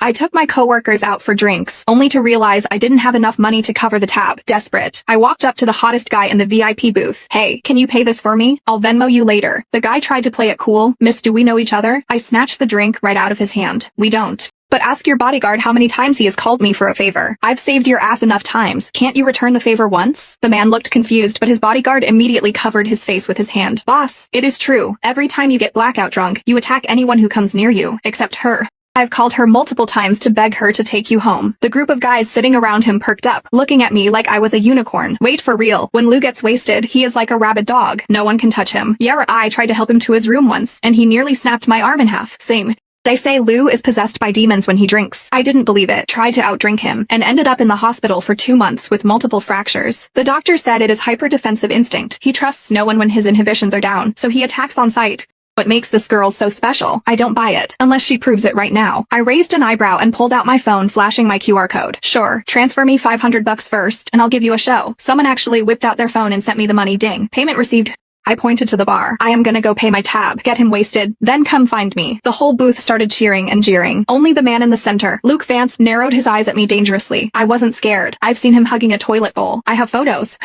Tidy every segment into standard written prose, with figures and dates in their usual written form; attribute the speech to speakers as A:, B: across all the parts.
A: I took my coworkers out for drinks, only to realize I didn't have enough money to cover the tab. Desperate, I walked up to the hottest guy in the VIP booth. Hey, can you pay this for me? I'll Venmo you later. The guy tried to play it cool. Miss, do we know each other? I snatched the drink right out of his hand. We don't. But ask your bodyguard how many times he has called me for a favor. I've saved your ass enough times. Can't you return the favor once? The man looked confused, but his bodyguard immediately covered his face with his hand. Boss, it is true. Every time you get blackout drunk, you attack anyone who comes near you, except her. I've called her multiple times to beg her to take you home. The group of guys sitting around him perked up, looking at me like I was a unicorn. Wait, for real. When Lou gets wasted, he is like a rabid dog. No one can touch him. Yeah, I tried to help him to his room once, and he nearly snapped my arm in half. Same. They say Lou is possessed by demons when he drinks. I didn't believe it, tried to outdrink him, and ended up in the hospital for 2 months with multiple fractures. The doctor said it is hyper-defensive instinct. He trusts no one when his inhibitions are down, so he attacks on sight. What makes this girl so special? I don't buy it, unless she proves it right now. I raised an eyebrow and pulled out my phone, flashing my QR code. Sure, transfer me $500 first, and I'll give you a show. Someone actually whipped out their phone and sent me the money. Ding. Payment received. I pointed to the bar. I am gonna go pay my tab, get him wasted, then come find me. The whole booth started cheering and jeering. Only the man in the center, Luke Vance, narrowed his eyes at me dangerously. I wasn't scared. I've seen him hugging a toilet bowl. I have photos.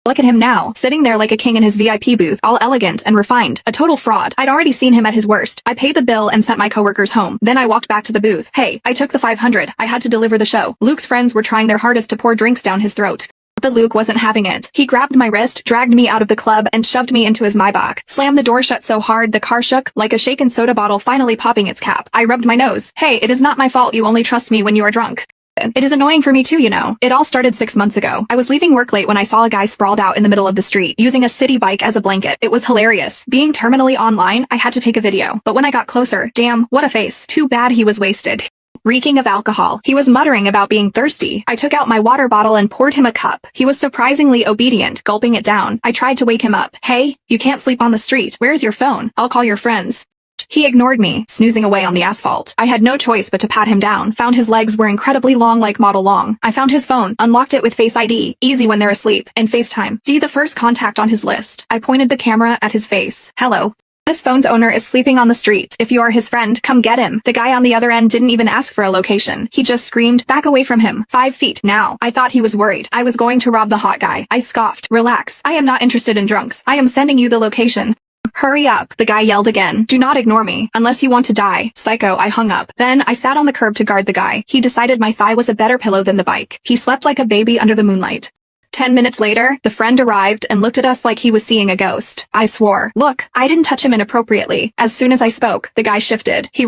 A: Look at him now, sitting there like a king in his VIP booth, all elegant and refined. A total fraud. I'd already seen him at his worst. I paid the bill and sent my coworkers home. Then I walked back to the booth. Hey, I took the 500. I had to deliver the show. Luke's friends were trying their hardest to pour drinks down his throat. But Luke wasn't having it. He grabbed my wrist, dragged me out of the club, and shoved me into his Maybach. Slammed the door shut so hard the car shook, like a shaken soda bottle finally popping its cap. I rubbed my nose. Hey, it is not my fault you only trust me when you are drunk. It is annoying for me too, you know. It all started 6 months ago. I was leaving work late when I saw a guy sprawled out in the middle of the street, using a city bike as a blanket. It was hilarious. Being terminally online, I had to take a video. But when I got closer, damn, what a face. Too bad he was wasted. Reeking of alcohol. He was muttering about being thirsty. I took out my water bottle and poured him a cup. He was surprisingly obedient, gulping it down. I tried to wake him up. Hey, you can't sleep on the street. Where's your phone? I'll call your friends. He ignored me, snoozing away on the asphalt. I had no choice but to pat him down. Found his legs were incredibly long, like model long. I found his phone, unlocked it with Face ID, easy when they're asleep, and FaceTime. The first contact on his list. I pointed the camera at his face. Hello. This phone's owner is sleeping on the street. If you are his friend, come get him. The guy on the other end didn't even ask for a location. He just screamed, back away from him. 5 feet. Now. I thought he was worried. I was going to rob the hot guy. I scoffed. Relax. I am not interested in drunks. I am sending you the location. Hurry up, the guy yelled again. Do not ignore me, unless you want to die. Psycho, I hung up. Then, I sat on the curb to guard the guy. He decided my thigh was a better pillow than the bike. He slept like a baby under the moonlight. 10 minutes later, the friend arrived and looked at us like he was seeing a ghost. I swore. Look, I didn't touch him inappropriately. As soon as I spoke, the guy shifted. He